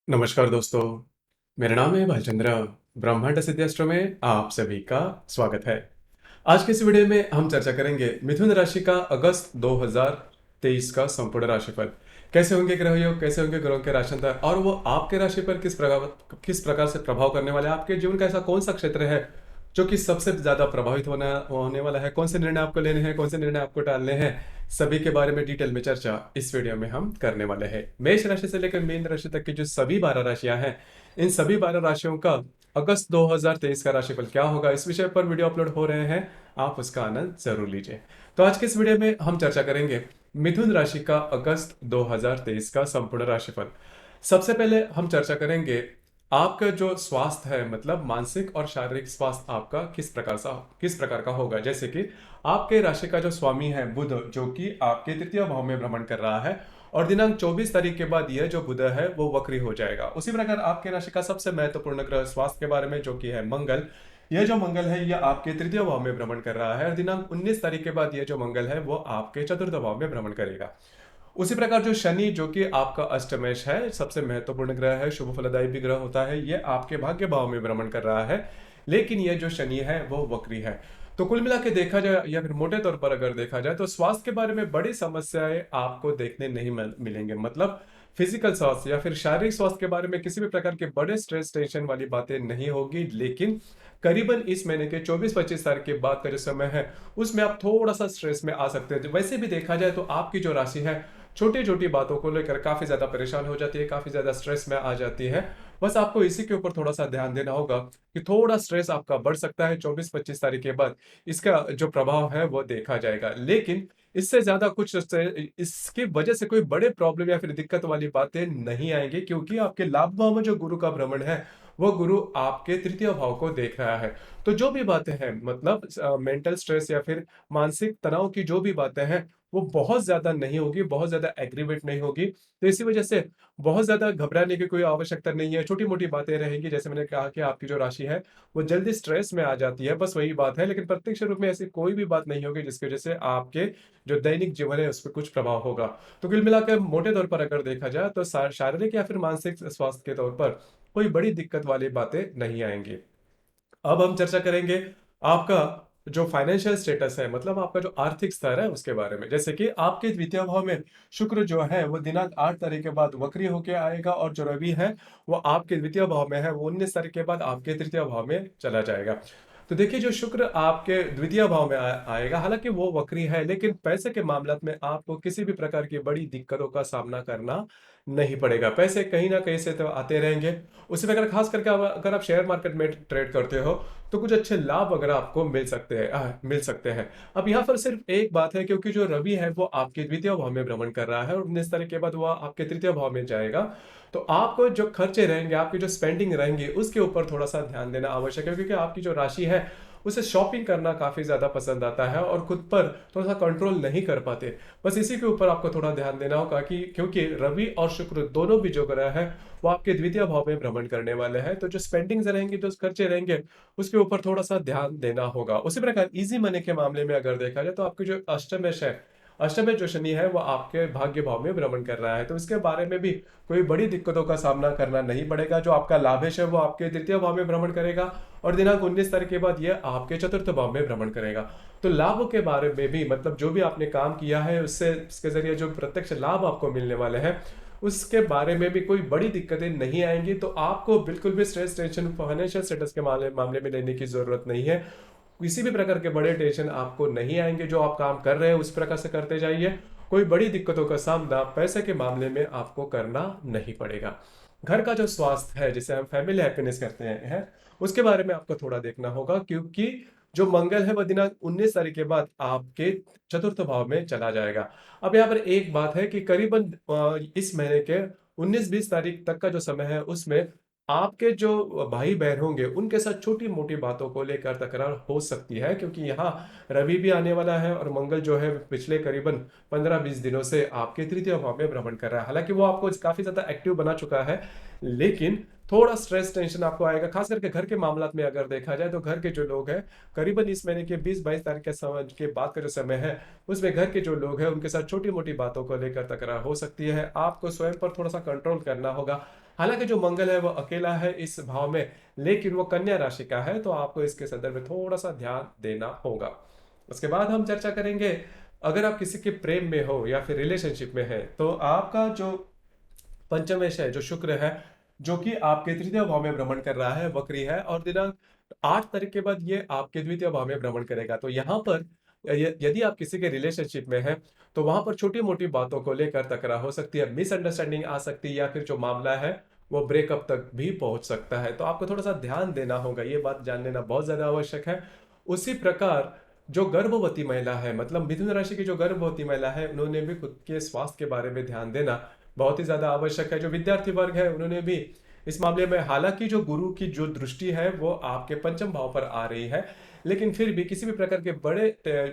नमस्कार दोस्तों, मेरा नाम है भालचंद्र। ब्रह्मांड सिद्धास्त्र में आप सभी का स्वागत है। आज के इस वीडियो में हम चर्चा करेंगे मिथुन राशि का अगस्त 2023 का संपूर्ण राशिफल। कैसे होंगे ग्रह योग, कैसे होंगे ग्रहों के राशिफल और वो आपके राशि पर किस प्रकार से प्रभाव करने वाले हैं। आपके जीवन का ऐसा कौन सा क्षेत्र है जो कि सबसे ज्यादा प्रभावित होने वाला है। कौन से निर्णय आपको लेने हैं, कौन से निर्णय आपको टालने हैं, सभी के बारे में डिटेल में चर्चा इस वीडियो में हम करने वाले हैं। मेष राशि से लेकर मीन राशि तक की जो सभी 12 राशियां हैं, इन सभी 12 राशियों का अगस्त 2023 का राशिफल क्या होगा, इस विषय पर वीडियो अपलोड हो रहे हैं। आप उसका आनंद जरूर लीजिए। तो आज के इस वीडियो में हम चर्चा करेंगे मिथुन राशि का अगस्त 2023 का संपूर्ण राशिफल। सबसे पहले हम चर्चा करेंगे आपका जो स्वास्थ्य है, मतलब मानसिक और शारीरिक स्वास्थ्य आपका किस प्रकार का होगा। जैसे कि आपके राशि का जो स्वामी है बुध, जो कि आपके तृतीय भाव में भ्रमण कर रहा है और दिनांक 24 तारीख के बाद यह जो बुध है वो वक्री हो जाएगा। उसी प्रकार आपके राशि का सबसे महत्वपूर्ण ग्रह स्वास्थ्य के बारे में, जो कि है मंगल। यह जो मंगल है यह आपके तृतीय भाव में भ्रमण कर रहा है और दिनांक 19 तारीख के बाद यह जो मंगल है वो आपके चतुर्थ भाव में भ्रमण करेगा। उसी प्रकार जो शनि, जो कि आपका अष्टमेश है, सबसे महत्वपूर्ण ग्रह है, शुभ फलदायी भी ग्रह होता है, ये आपके भाग्य भाव में भ्रमण कर रहा है। लेकिन ये जो शनि है वो वक्री है। तो कुल मिला के देखा जाए या फिर मोटे तौर पर अगर देखा जाए तो स्वास्थ्य के बारे में बड़ी समस्याएं आपको देखने नहीं मिलेंगे। मतलब फिजिकल स्वास्थ्य या फिर शारीरिक स्वास्थ्य के बारे में किसी भी प्रकार के बड़े स्ट्रेस टेंशन वाली बातें नहीं होगी। लेकिन करीबन इस महीने के 24-25 तारीख के बाद का जो समय है उसमें आप थोड़ा सा स्ट्रेस में आ सकते हैं। वैसे भी देखा जाए तो आपकी जो राशि है छोटी छोटी बातों को लेकर काफी ज्यादा परेशान हो जाती है, काफी ज्यादा स्ट्रेस में आ जाती है। बस आपको इसी के ऊपर थोड़ा सा ध्यान देना होगा कि थोड़ा स्ट्रेस आपका बढ़ सकता है 24-25 तारीख के बाद। इसका जो प्रभाव है वो देखा जाएगा, लेकिन इससे ज्यादा कुछ इसकी वजह से कोई बड़े प्रॉब्लम या फिर दिक्कत वाली बातें नहीं आएंगी, क्योंकि आपके लाभ भाव में जो गुरु का भ्रमण है वो गुरु आपके तृतीय भाव को देख रहा है। तो जो भी बातें हैं, मतलब मेंटल स्ट्रेस या फिर मानसिक तनाव की जो भी बातें हैं वो बहुत ज्यादा नहीं होगी, बहुत ज्यादा एग्रीवेट नहीं होगी। तो इसी वजह से बहुत ज्यादा घबराने की कोई आवश्यकता नहीं है। छोटी मोटी बातें रहेंगी, जैसे मैंने कहा कि आपकी जो राशि है वो जल्दी स्ट्रेस में आ जाती है, बस वही बात है। लेकिन प्रत्यक्ष रूप में ऐसी कोई भी बात नहीं होगी जिसकी वजह से आपके जो दैनिक जीवन है उस पर कुछ प्रभाव होगा। तो कुल मिलाकर मोटे तौर पर अगर देखा जाए तो शारीरिक या फिर मानसिक स्वास्थ्य के तौर पर कोई बड़ी दिक्कत वाली बातें नहीं आएंगी। अब हम चर्चा करेंगे आपका जो फाइनेंशियल स्टेटस है, मतलब आपका जो आर्थिक स्तर है उसके बारे में। जैसे कि आपके द्वितीय भाव में शुक्र जो है वो दिनांक 8 तारीख के बाद वक्री होके आएगा और जो रवि है वो आपके द्वितीय भाव में है, वो 19 तारीख के बाद आपके तृतीय भाव में चला जाएगा। तो देखिए जो शुक्र आपके द्वितीय भाव में आएगा, हालांकि वो वक्री है, लेकिन पैसे के मामले में आपको किसी भी प्रकार की बड़ी दिक्कतों का सामना करना नहीं पड़ेगा। पैसे कहीं ना कहीं से तो आते रहेंगे। उसी प्रकार खास करके अगर आप शेयर मार्केट में ट्रेड करते हो तो कुछ अच्छे लाभ अगर आपको मिल सकते हैं। अब यहाँ पर सिर्फ एक बात है, क्योंकि जो रवि है वो आपके द्वितीय भाव में भ्रमण कर रहा है और 19 तारीख के बाद वो आपके तृतीय भाव में जाएगा। तो आपको जो खर्चे रहेंगे, आपकी जो स्पेंडिंग रहेंगी, उसके ऊपर थोड़ा सा ध्यान देना आवश्यक है, क्योंकि आपकी जो राशि है उसे शॉपिंग करना काफी ज्यादा पसंद आता है और खुद पर थोड़ा सा कंट्रोल नहीं कर पाते। बस इसी के ऊपर आपको थोड़ा ध्यान देना होगा कि क्योंकि रवि और शुक्र दोनों भी जो ग्रह है वो आपके द्वितीय भाव में भ्रमण करने वाले हैं, तो जो स्पेंडिंग्स रहेंगी, जो खर्चे रहेंगे, उसके ऊपर थोड़ा सा ध्यान देना होगा। उसी प्रकार इजी मनी के मामले में अगर देखा जाए तो आपकी जो अष्टमेश है, अष्टमेश जो शनि है वो आपके भाग्य भाव में भ्रमण कर रहा है, तो इसके बारे में भी कोई बड़ी दिक्कतों का सामना करना नहीं पड़ेगा। जो आपका लाभेश है वो आपके तृतीय भाव में भ्रमण करेगा और दिनांक 19 तारीख के बाद यह आपके चतुर्थ भाव में भ्रमण करेगा। तो लाभों के बारे में भी, मतलब जो भी आपने काम किया है उससे उसके जरिए जो प्रत्यक्ष लाभ आपको मिलने वाले हैं उसके बारे में भी कोई बड़ी दिक्कतें नहीं आएंगी। तो आपको बिल्कुल भी स्ट्रेस टेंशन फाइनेंशियल स्टेटस के मामले में लेने की जरूरत नहीं है। किसी भी प्रकार के बड़े टेंशन आपको नहीं आएंगे। जो आप काम कर रहे हैं उस प्रकार से करते जाइए। कोई बड़ी दिक्कतों का सामना पैसे के मामले में आपको करना नहीं पड़ेगा। घर का जो स्वास्थ्य है, जिसे हम फैमिली हैप्पीनेस करते हैं, उसके बारे में आपको थोड़ा देखना होगा, क्योंकि जो मंगल है वह दिनांक 19 तारीख के बाद आपके चतुर्थ भाव में चला जाएगा। अब यहाँ पर एक बात है कि करीबन इस महीने के 19-20 तारीख तक का जो समय है उसमें आपके जो भाई बहन होंगे उनके साथ छोटी मोटी बातों को लेकर तकरार हो सकती है, क्योंकि यहाँ रवि भी आने वाला है और मंगल जो है पिछले करीबन 15-20 दिनों से आपके तृतीय भाव में भ्रमण कर रहा है। हालांकि वो आपको काफी ज्यादा एक्टिव बना चुका है, लेकिन थोड़ा स्ट्रेस टेंशन आपको आएगा, खास करके घर के मामलात में अगर देखा जाए तो घर के जो लोग हैं करीबन इस महीने के 20-22 तारीख के समय के बाद का जो समय है उसमें घर के जो लोग हैं उनके साथ छोटी मोटी बातों को लेकर तकरार हो सकती है। आपको स्वयं पर थोड़ा सा कंट्रोल करना होगा। हालांकि जो मंगल है वो अकेला है इस भाव में, लेकिन वो कन्या राशि का है, तो आपको इसके संदर्भ में थोड़ा सा ध्यान देना होगा। उसके बाद हम चर्चा करेंगे, अगर आप किसी के प्रेम में हो या फिर रिलेशनशिप में है, तो आपका जो पंचमेश है, जो शुक्र है, जो कि आपके तृतीय भाव में भ्रमण कर रहा है, वक्री है, और दिनांक 8 तारीख के बाद ये आपके द्वितीय भाव में भ्रमण करेगा। तो यहाँ पर यदि आप किसी के रिलेशनशिप में हैं, तो वहां पर छोटी मोटी बातों को लेकर तकरार हो सकती है, मिसअंडरस्टैंडिंग आ सकती है, या फिर जो मामला है वो ब्रेकअप तक भी पहुंच सकता है। तो आपको थोड़ा सा ध्यान देना होगा, ये बात जान लेना बहुत ज्यादा आवश्यक है। उसी प्रकार जो गर्भवती महिला है, मतलब मिथुन राशि की जो गर्भवती महिला है, उन्होंने भी खुद के स्वास्थ्य के बारे में ध्यान देना बहुत ही ज्यादा आवश्यक है। जो विद्यार्थी वर्ग है, उन्होंने भी इस मामले में, हालांकि जो गुरु की जो दृष्टि है वो आपके पंचम भाव पर आ रही है, लेकिन फिर भी किसी भी प्रकार के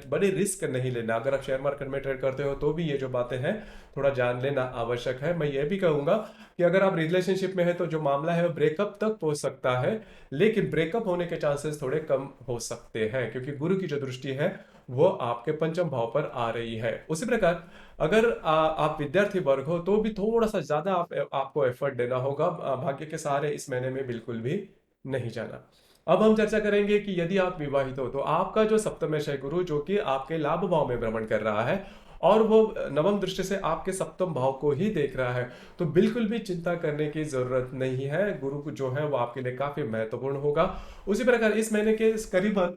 बड़े रिस्क नहीं लेना। अगर आप शेयर मार्केट में ट्रेड करते हो तो भी ये जो बातें हैं थोड़ा जान लेना आवश्यक है। मैं ये भी कहूंगा कि अगर आप रिलेशनशिप में है तो जो मामला है वो ब्रेकअप तक पहुंच सकता है, लेकिन ब्रेकअप होने के चांसेस थोड़े कम हो सकते हैं, क्योंकि गुरु की जो दृष्टि है वो आपके पंचम भाव पर आ रही है। उसी प्रकार अगर आप विद्यार्थी वर्ग हो तो भी थोड़ा सा ज्यादा आपको एफर्ट देना होगा। भाग्य के सहारे इस महीने में बिल्कुल भी नहीं जाना। अब हम चर्चा करेंगे कि यदि आप विवाहित हो, तो आपका जो सप्तमेश है गुरु, जो कि आपके लाभ भाव में भ्रमण कर रहा है, और वो नवम दृष्टि से आपके सप्तम भाव को ही देख रहा है, तो बिल्कुल भी चिंता करने की जरूरत नहीं है। गुरु को जो है वो आपके लिए काफी महत्वपूर्ण होगा। उसी प्रकार इस महीने के करीबन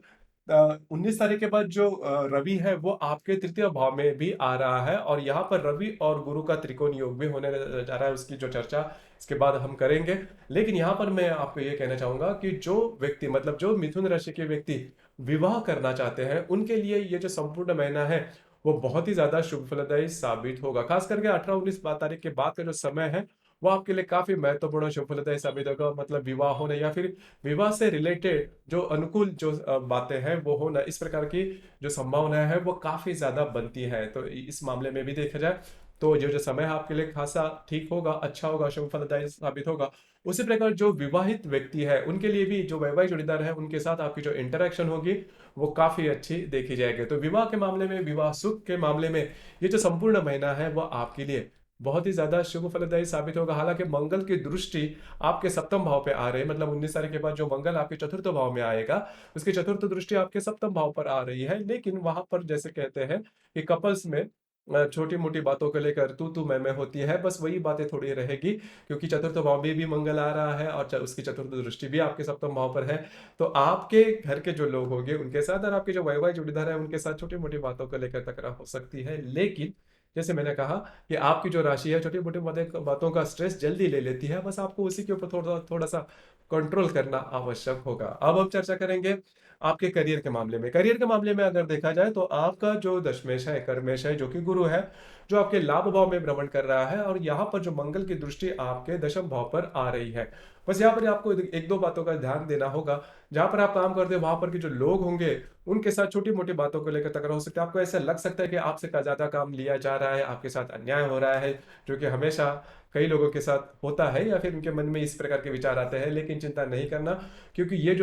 19 तारीख के बाद जो रवि है वो आपके तृतीय भाव में भी आ रहा है, और यहाँ पर रवि और गुरु का त्रिकोण योग भी होने जा रहा है। उसकी जो चर्चा इसके बाद हम करेंगे। लेकिन यहाँ पर मैं आपको ये कहना चाहूंगा कि जो व्यक्ति, मतलब जो मिथुन राशि के व्यक्ति विवाह करना चाहते हैं, उनके लिए ये जो संपूर्ण महीना है वो बहुत ही ज्यादा शुभ फलदायी साबित होगा। खास करके 18-19 तारीख के बाद का जो समय है वो आपके लिए काफी महत्वपूर्ण और शुभ फलदायी साबित होगा। मतलब विवाह होने या फिर विवाह से रिलेटेड जो अनुकूल जो बातें हैं वो होना, इस प्रकार की जो संभावना है वो काफी ज्यादा बनती है। तो इस मामले में भी देखा जाए तो जो जो समय है आपके लिए खासा ठीक होगा, अच्छा होगा, शुभ फलदायी साबित होगा। उसी प्रकार जो विवाहित व्यक्ति है उनके लिए भी, जो वैवाहिक जोड़ीदार है, उनके साथ आपकी जो इंटरेक्शन होगी वो काफी अच्छी देखी जाएगी। तो विवाह के मामले में, विवाह सुख के मामले में, ये जो संपूर्ण महीना है वो आपके लिए बहुत ही ज्यादा शुभ फलदायी साबित होगा। हालांकि मंगल की दृष्टि आपके सप्तम भाव पे आ रही है, मतलब 19 तारीख के बाद जो मंगल आपके चतुर्थ भाव में आएगा, उसकी चतुर्थ दृष्टि आपके सप्तम भाव पर आ रही है। लेकिन वहां पर जैसे कहते हैं कि कपल्स में छोटी मोटी बातों को लेकर तू मैं होती है, बस वही बातें थोड़ी रहेगी, क्योंकि चतुर्थ भाव में भी मंगल आ रहा है और उसकी चतुर्थ दृष्टि भी आपके सप्तम भाव पर है। तो आपके घर के जो लोग होंगे उनके साथ, और आपके जो वैवाहिक जोड़ीदार है उनके साथ छोटी मोटी बातों को लेकर तकरार हो सकती है। लेकिन जैसे मैंने कहा कि आपकी जो राशि है छोटी मोटी बातों का स्ट्रेस जल्दी ले लेती है, बस आपको उसी के ऊपर थोड़ा थोड़ा सा कंट्रोल करना आवश्यक होगा। अब हम चर्चा करेंगे आपके करियर के मामले में। करियर के मामले में अगर देखा जाए तो आपका जो दशमेश है, कर्मेश है, जो कि गुरु है, जो आपके लाभ भाव में भ्रमण कर रहा है, और यहाँ पर जो मंगल की दृष्टि आपके दशम भाव पर आ रही है। बस यहाँ पर आपको एक दो बातों का ध्यान देना होगा। जहां पर आप काम करते हैं वहां पर के जो लोग होंगे उनके साथ छोटी मोटी बातों को लेकर तकरार हो सकता है। आपको ऐसा लग सकता है कि आपसे ज्यादा काम लिया जा रहा है, आपके साथ अन्याय हो रहा है, जो कि हमेशा कई लोगों के साथ होता है, या फिर उनके मन में इस प्रकार के विचार आते हैं। लेकिन चिंता नहीं करना, क्योंकि ये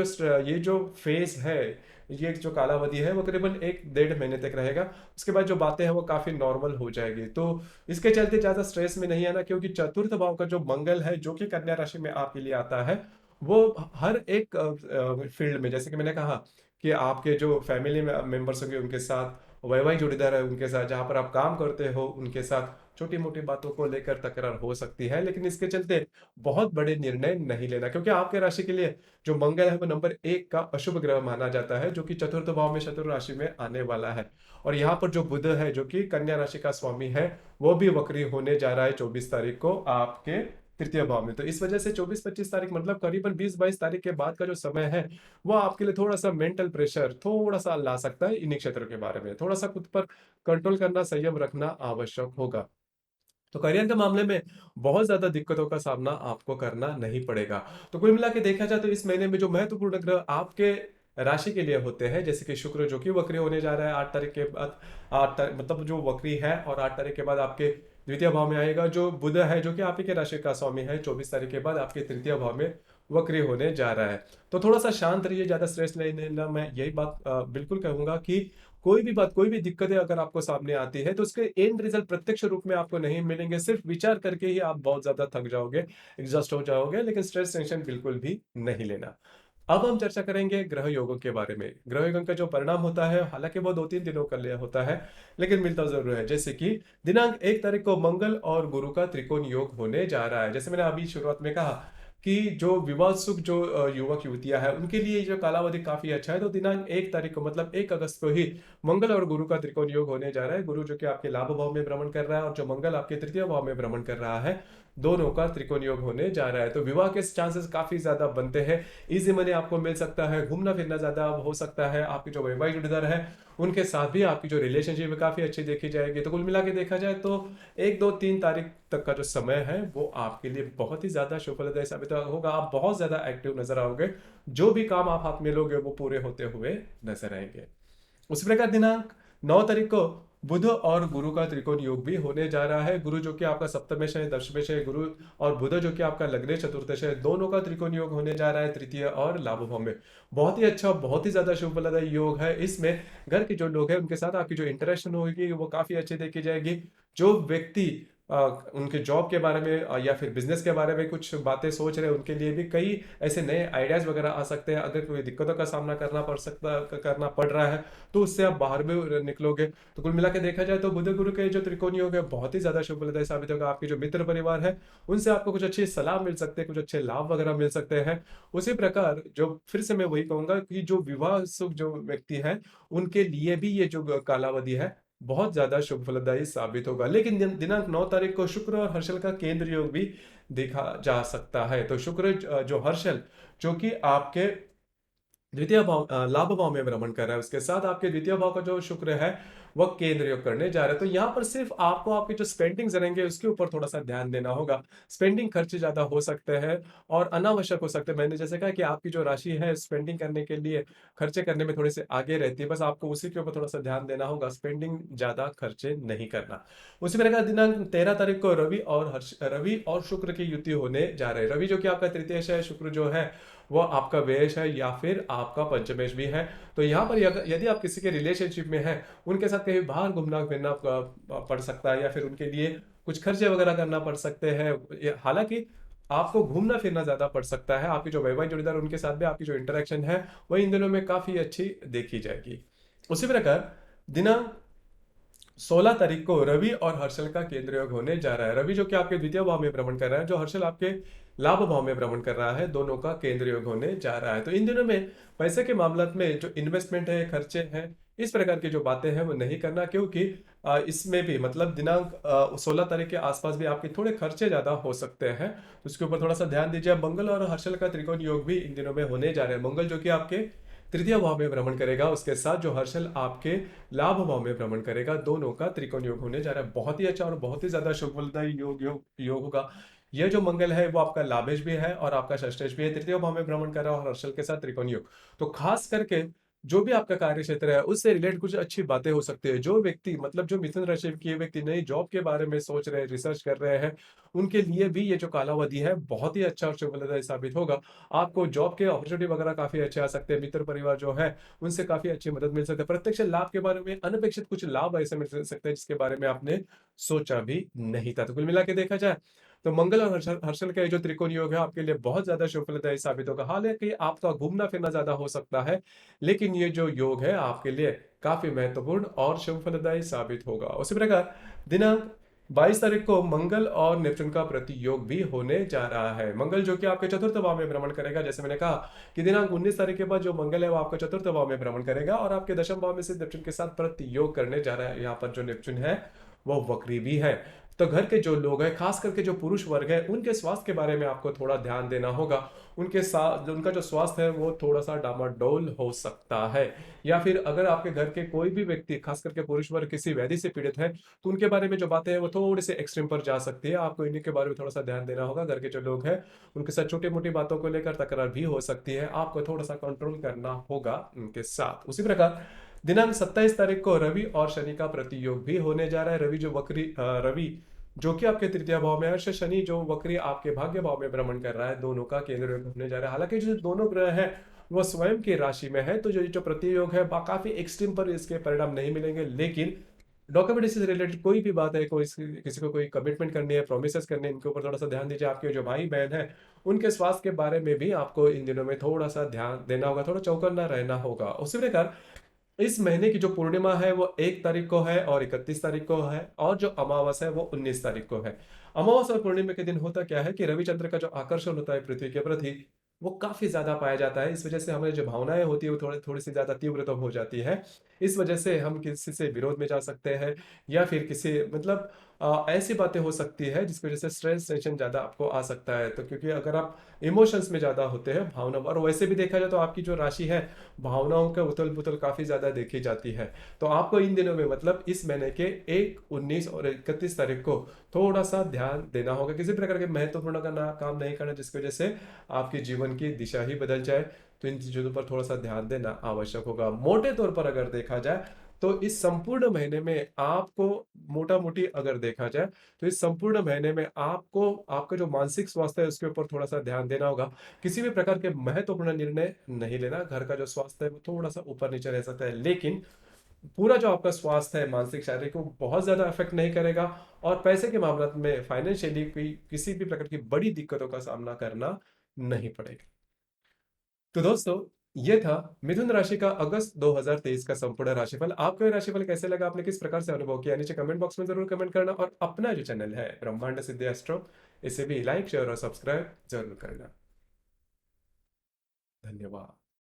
जो फेज है, ये जो कालावधि है वो करीबन 1-1.5 महीने तक रहेगा। उसके बाद जो बातें हैं वो काफी नॉर्मल हो जाएगी। तो इसके चलते ज्यादा स्ट्रेस में नहीं आना, क्योंकि चतुर्थ भाव का जो मंगल है, जो कि कन्या राशि में आपके लिए आता है, वो हर एक फील्ड में, जैसे कि मैंने कहा कि आपके जो फैमिली मेंबर्स होंगे उनके साथ, वैवाहिक जोड़ीदार है उनके साथ, जहां पर आप काम करते हो उनके साथ छोटी मोटी बातों को लेकर तकरार हो सकती है। लेकिन इसके चलते बहुत बड़े निर्णय नहीं लेना, क्योंकि आपके राशि के लिए जो मंगल है वो नंबर 1 का अशुभ ग्रह माना जाता है, जो कि चतुर्थ भाव में शत्रु राशि में आने वाला है। और यहाँ पर जो बुध है, जो कि कन्या राशि का स्वामी है, वो भी वक्री होने जा रहा है 24 तारीख को आपके तृतीय भाव में। तो इस वजह से 24-25 तारीख, मतलब करीबन 20-22 तारीख के बाद का जो समय है वो आपके लिए थोड़ा सा मेंटल प्रेशर थोड़ा सा ला सकता है। इन्हीं क्षेत्रों के बारे में थोड़ा सा खुद पर कंट्रोल करना, संयम रखना आवश्यक होगा। तो करियर के मामले में बहुत ज्यादा दिक्कतों का सामना आपको करना नहीं पड़ेगा। तो कुल मिला के देखा जाए तो इस महीने में जो महत्वपूर्ण ग्रह आपके राशि के लिए होते हैं, जैसे कि शुक्र, जो कि वक्री होने जा रहा है 8 तारीख के बाद, 8 तारीख मतलब जो वक्री है, और 8 तारीख के बाद आपके द्वितीय भाव में आएगा। जो बुध है, जो कि आप ही के राशि का स्वामी है, 24 तारीख के बाद आपके तृतीय भाव में वक्री होने जा रहा है। तो थोड़ा सा शांत रहिए, ज्यादा स्ट्रेस नहीं लेना। मैं यही बात बिल्कुल कहूंगा कि कोई भी बात, कोई भी दिक्कतें अगर आपको सामने आती है, तो उसके एंड रिजल्ट प्रत्यक्ष रूप में आपको नहीं मिलेंगे। सिर्फ विचार करके ही आप बहुत ज़्यादा थक जाओगे, एग्ज़ॉस्ट हो जाओगे, लेकिन स्ट्रेस टेंशन बिल्कुल भी नहीं लेना। अब हम चर्चा करेंगे ग्रह योगों के बारे में। ग्रह योगों का जो परिणाम होता है, हालाँकि वो 2-3 दिनों का लिए होता है, लेकिन मिलता ज़रूर है। जैसे कि दिनांक 1 तारीख को मंगल और गुरु का त्रिकोण योग होने जा रहा है। जैसे मैंने अभी शुरुआत में कहा कि जो विवाह-सुख जो युवक-युवतियाँ हैं, उनके लिए जो कालावधि काफ़ी अच्छा है। तो दिनांक 1 तारीख को मतलब 1 अगस्त को ही मंगल और गुरु का त्रिकोण योग होने जा रहा है। गुरु जो कि आपके लाभ भाव में भ्रमण कर रहा है और जो मंगल आपके तृतीय भाव में भ्रमण कर रहा है, दोनों का त्रिकोण योग होने जा रहा है। तो विवाह के चांसेस काफ़ी ज़्यादा बनते हैं। ईज़ी मनी आपको मिल सकता है, घूमना-फिरना ज़्यादा हो सकता है। आपके जो वैवाहिक जोड़ीदार है, उनके साथ भी आपकी जो रिलेशनशिप है काफ़ी अच्छी देखी जाएगी। तो कुल मिला के देखा जाए तो 1, 2, 3 तारीख तक का जो समय है, वो आपके लिए बहुत ही ज़्यादा शुभ फलदायी साबित होगा। आप बहुत ज़्यादा एक्टिव नज़र आओगे। जो भी काम आप हाथ में लोगे, वो पूरे होते हुए नज़र आएँगे। उसी प्रकार दिनांक 9 तारीख को बुध और गुरु का त्रिकोण योग भी होने जा रहा है। गुरु जो कि आपका सप्तमेश है, दशमेश है, गुरु और बुध जो कि आपका लग्नेश चतुर्थेश है, दोनों का त्रिकोण योग होने जा रहा है तृतीय और लाभ भाव में। बहुत ही अच्छा, बहुत ही ज्यादा शुभ फलदायी योग है। इसमें घर के जो लोग हैं उनके साथ आपकी जो इंटरेक्शन होगी वो काफी अच्छी देखी जाएगी। जो व्यक्ति अ, उनके जॉब के बारे में या फिर बिजनेस के बारे में कुछ बातें सोच रहे हैं, उनके लिए भी कई ऐसे नए आइडियाज वगैरह आ सकते हैं। अगर कोई दिक्कतों का सामना करना पड़ रहा है, तो उससे आप बाहर भी निकलोगे। तो कुल मिला के देखा जाए तो बुध गुरु के जो त्रिकोण योग है बहुत ही ज्यादा शुभ फलदायी साबित होगा। आपके जो मित्र परिवार है, उनसे आपको कुछ अच्छी सलाह मिल सकते हैं, कुछ अच्छे लाभ वगैरह मिल सकते हैं। उसी प्रकार जो फिर से मैं वही कहूंगा कि जो विवाह सुख जो व्यक्ति है, उनके लिए भी ये जो कालावधि है बहुत ज्यादा शुभ फलदायी साबित होगा। लेकिन दिनांक 9 तारीख को शुक्र और हर्षल का केंद्र योग भी देखा जा सकता है। तो शुक्र जो हर्षल जो कि आपके द्वितीय भाव लाभ भाव में भ्रमण कर रहा है, उसके साथ आपके द्वितीय भाव का जो शुक्र है वह केंद्र योग करने जा रहा है। तो यहाँ पर सिर्फ आपको आपके जो स्पेंडिंग्स रहेंगे उसके ऊपर थोड़ा सा ध्यान देना होगा। स्पेंडिंग खर्चे ज्यादा हो सकते हैं और अनावश्यक हो सकते हैं। मैंने जैसे कहा कि आपकी जो राशि है स्पेंडिंग करने के लिए, खर्चे करने में थोड़े से आगे रहती है, बस आपको उसी के ऊपर थोड़ा सा ध्यान देना होगा। स्पेंडिंग ज्यादा खर्चे नहीं करना। उसी प्रकार दिनांक 13 तारीख को रवि और शुक्र की युति होने जा रहे हैं। रवि जो कि आपका तृतीयेश है, शुक्र जो है वो आपका व्ययश है या फिर आपका पंचमेश भी है। तो यहाँ पर यदि आप किसी के रिलेशनशिप में हैं, उनके साथ कहीं बाहर घूमना फिरना पड़ सकता है या फिर उनके लिए कुछ खर्चे वगैरह करना पड़ सकते हैं। हालांकि आपको घूमना फिरना ज्यादा पड़ सकता है। आपकी जो वैवाहिक जोड़ीदार उनके साथ भी आपकी जो इंटरेक्शन है वह इन दिनों में काफी अच्छी देखी जाएगी। उसी प्रकार दिनांक 16 तारीख को रवि और हर्षल का केंद्र योग होने जा रहा है। रवि जो कि आपके द्वितीय भाव में भ्रमण कर रहा है, जो हर्षल आपके लाभ भाव में भ्रमण कर रहा है, दोनों का केंद्र योग होने जा रहा है। तो इन दिनों में पैसे के मामले में जो इन्वेस्टमेंट है, खर्चे हैं, इस प्रकार की जो बातें हैं वो नहीं करना, क्योंकि इसमें भी मतलब दिनांक 16 तारीख के आसपास भी आपके थोड़े खर्चे ज्यादा हो सकते हैं। तो उसके ऊपर थोड़ा सा ध्यान दीजिए। मंगल और हर्षल का त्रिकोण योग भी इन दिनों में होने जा रहे हैं। मंगल जो कि आपके तृतीय भाव में भ्रमण करेगा, उसके साथ जो हर्षल आपके लाभ भाव में भ्रमण करेगा, दोनों का त्रिकोण योग होने जा रहा है। बहुत ही अच्छा और बहुत ही ज्यादा शुभ फलदायी योग होगा। यह जो मंगल है वो आपका लाभेश भी है और आपका षष्ठेश भी है, तृतीय भाव में भ्रमण कर रहा है और हर्षल के साथ त्रिकोण योग। तो खास करके जो भी आपका कार्य क्षेत्र है उससे रिलेटेड कुछ अच्छी बातें हो सकती है। जो व्यक्ति मतलब जो मिथुन राशि के व्यक्ति नई जॉब के बारे में सोच रहे हैं, रिसर्च कर रहे हैं, उनके लिए भी ये जो कालावधि है बहुत ही अच्छा और शुभ फलदायी साबित होगा। आपको जॉब के अपॉर्चुनिटी वगैरह काफी अच्छे आ सकते हैं। मित्र परिवार जो है उनसे काफी अच्छी मदद मिल सकती है। प्रत्यक्ष लाभ के बारे में अनपेक्षित कुछ लाभ ऐसे मिल सकते हैं जिसके बारे में आपने सोचा भी नहीं था। तो कुल मिला के देखा जाए तो मंगल और हर्षल का ये जो त्रिकोण योग है आपके लिए बहुत ज्यादा शुभ फलदायी साबित होगा। हालांकि आपका घूमना फिरना ज्यादा हो सकता है, लेकिन ये जो योग है आपके लिए काफी महत्वपूर्ण और शुभ फलदायी साबित होगा। उसी प्रकार दिनांक 22 तारीख को मंगल और नेपच्यून का प्रतियोग भी होने जा रहा है। मंगल जो कि आपके चतुर्थ भाव में भ्रमण करेगा, जैसे मैंने कहा कि दिनांक 19 तारीख के बाद जो मंगल है वो आपका चतुर्थ भाव में भ्रमण करेगा और आपके दशम भाव में से नेपच्यून के साथ प्रतियोग करने जा रहा है। यहाँ पर जो नेपच्यून है वो वक्री भी है। तो घर के जो लोग हैं, खास करके जो पुरुष वर्ग है, उनके स्वास्थ्य के बारे में आपको थोड़ा ध्यान देना होगा। उनके साथ उनका जो स्वास्थ्य है वो थोड़ा सा डामाडोल हो सकता है, या फिर अगर आपके घर के कोई भी व्यक्ति खास करके पुरुष वर्ग किसी व्याधि से पीड़ित है, तो उनके बारे में जो बातें हैं वो थोड़ी से एक्सट्रीम पर जा सकती है। आपको इन्हीं के बारे में थोड़ा सा ध्यान देना होगा। घर के जो लोग हैं उनके साथ छोटी मोटी बातों को लेकर तकरार भी हो सकती है, आपको थोड़ा सा कंट्रोल करना होगा उनके साथ। उसी प्रकार दिनांक 27 तारीख को रवि और शनि का प्रतियोग भी होने जा रहा है। रवि जो कि आपके तृतीय भाव में है, शनि जो वक्री आपके भाग्य भाव में भ्रमण कर रहा है, दोनों का केंद्र होने जा रहा है। हालांकि जो दोनों ग्रह हैं वो स्वयं की राशि में है, तो जो जो प्रतियोग है काफी एक्सट्रीम पर इसके परिणाम नहीं मिलेंगे। लेकिन डॉक्यूमेंट से रिलेटेड कोई भी बात है, कोई किसी को कोई कमिटमेंट करनी है, प्रोमिस करनी है, इनके ऊपर थोड़ा सा ध्यान दीजिए। आपके जो भाई बहन है उनके स्वास्थ्य के बारे में भी आपको इन दिनों में थोड़ा सा ध्यान देना होगा, थोड़ा चौकन्ना रहना होगा। उसी प्रकार इस महीने की जो पूर्णिमा है वो 1 तारीख को है और 31 तारीख को है, और जो अमावस है वो 19 तारीख को है। अमावस और पूर्णिमा के दिन होता क्या है कि रविचंद्र का जो आकर्षण होता है पृथ्वी के प्रति, वो काफी ज्यादा पाया जाता है। इस वजह से हमारी जो भावनाएं होती है वो थोड़ी थोड़ी सी ज्यादा तीव्रतम हो जाती है। इस वजह से हम किसी से विरोध में जा सकते हैं, या फिर किसी मतलब ऐसी बातें हो सकती है जिसकी वजह से स्ट्रेस टेंशन ज्यादा आपको आ सकता है। तो क्योंकि अगर आप इमोशंस में ज्यादा होते हैं, भावना, और वैसे भी देखा जाए तो आपकी जो राशि है भावनाओं का उथल पुथल काफी ज्यादा देखी जाती है। तो आपको इन दिनों में मतलब इस महीने के 1, 19 और 31 तारीख को थोड़ा सा ध्यान देना होगा, किसी प्रकार के महत्वपूर्ण काम नहीं करना जिसकी वजह से आपके जीवन की दिशा ही बदल जाए। तो इन चीजों पर थोड़ा सा ध्यान देना आवश्यक होगा। मोटे तौर पर अगर देखा जाए तो इस संपूर्ण महीने में आपको, मोटा मोटी अगर देखा जाए तो इस संपूर्ण महीने में आपको आपका जो मानसिक स्वास्थ्य है उसके ऊपर थोड़ा सा ध्यान देना होगा। किसी भी प्रकार के महत्वपूर्ण निर्णय नहीं लेना। घर का जो स्वास्थ्य है वो थोड़ा सा ऊपर नीचे रह सकता है, लेकिन पूरा जो आपका स्वास्थ्य है मानसिक शारीरिक को बहुत ज्यादा अफेक्ट नहीं करेगा। और पैसे के मामले में फाइनेंशियली कोई किसी भी प्रकार की बड़ी दिक्कतों का सामना करना नहीं पड़ेगा। तो दोस्तों, ये था मिथुन राशि का अगस्त 2023 का संपूर्ण राशिफल। आपको ये राशिफल कैसे लगा, आपने किस प्रकार से अनुभव किया, नीचे कमेंट बॉक्स में जरूर कमेंट करना। और अपना जो चैनल है ब्रह्मांड सिद्धि एस्ट्रो, इसे भी लाइक शेयर और सब्सक्राइब जरूर करना। धन्यवाद।